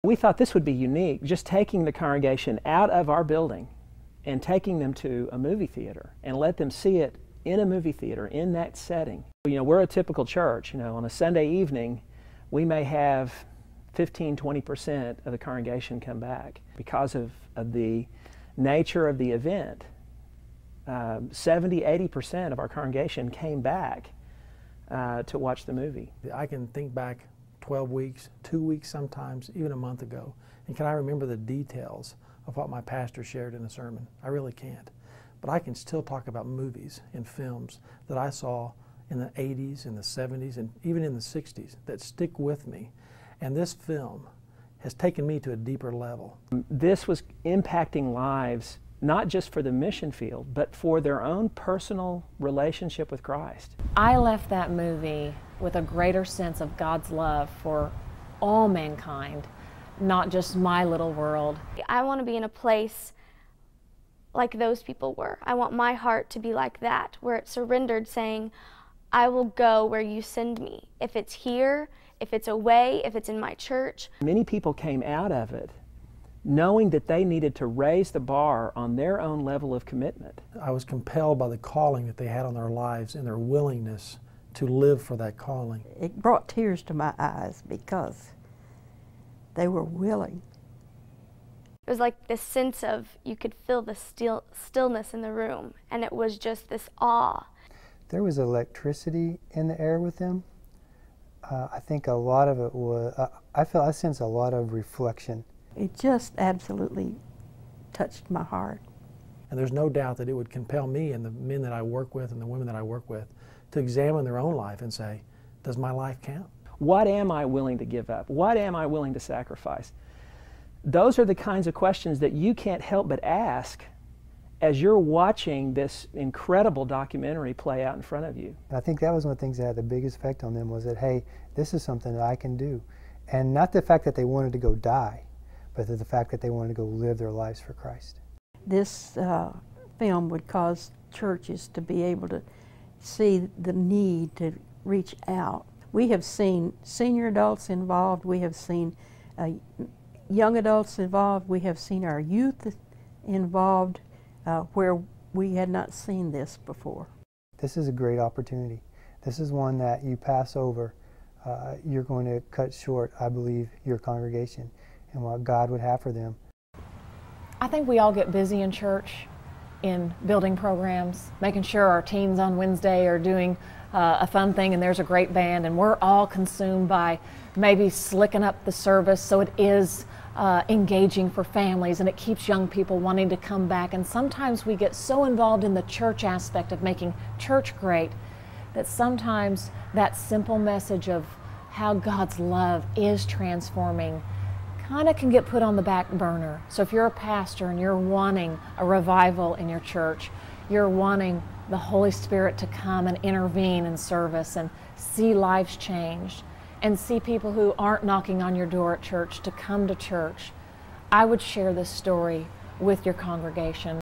We thought this would be unique, just taking the congregation out of our building and taking them to a movie theater and let them see it in a movie theater, in that setting. You know, we're a typical church. You know, on a Sunday evening, we may have 15–20% of the congregation come back because of the nature of the event. 70–80% of our congregation came back to watch the movie. I can think back 12 weeks, 2 weeks sometimes, even a month ago, and can I remember the details of what my pastor shared in a sermon? I really can't. But I can still talk about movies and films that I saw in the 80s, in the 70s, and even in the 60s that stick with me. And this film has taken me to a deeper level. This was impacting lives, not just for the mission field, but for their own personal relationship with Christ. I left that movie with a greater sense of God's love for all mankind, not just my little world. I want to be in a place like those people were. I want my heart to be like that, where it's surrendered, saying, I will go where you send me. If it's here, if it's away, if it's in my church. Many people came out of it knowing that they needed to raise the bar on their own level of commitment. I was compelled by the calling that they had on their lives and their willingness to live for that calling. It brought tears to my eyes because they were willing. It was like this sense of, you could feel the stillness in the room, and it was just this awe. There was electricity in the air with them. I think a lot of it was, I sense a lot of reflection. It just absolutely touched my heart. And there's no doubt that it would compel me and the men that I work with and the women that I work with to examine their own life and say, does my life count? What am I willing to give up? What am I willing to sacrifice? Those are the kinds of questions that you can't help but ask as you're watching this incredible documentary play out in front of you. I think that was one of the things that had the biggest effect on them, was that, hey, this is something that I can do. And not the fact that they wanted to go die, but the fact that they wanted to go live their lives for Christ. This film would cause churches to be able to see the need to reach out. We have seen senior adults involved, we have seen young adults involved, we have seen our youth involved, where we had not seen this before. This is a great opportunity. This is one that you pass over. You're going to cut short, I believe, your congregation and what God would have for them. I think we all get busy in church in building programs, making sure our teens on Wednesday are doing a fun thing and there's a great band, and we're all consumed by maybe slicking up the service so it is engaging for families and it keeps young people wanting to come back. And sometimes we get so involved in the church aspect of making church great that sometimes that simple message of how God's love is transforming kind of can get put on the back burner. So if you're a pastor and you're wanting a revival in your church, you're wanting the Holy Spirit to come and intervene in service and see lives changed and see people who aren't knocking on your door at church to come to church, I would share this story with your congregation.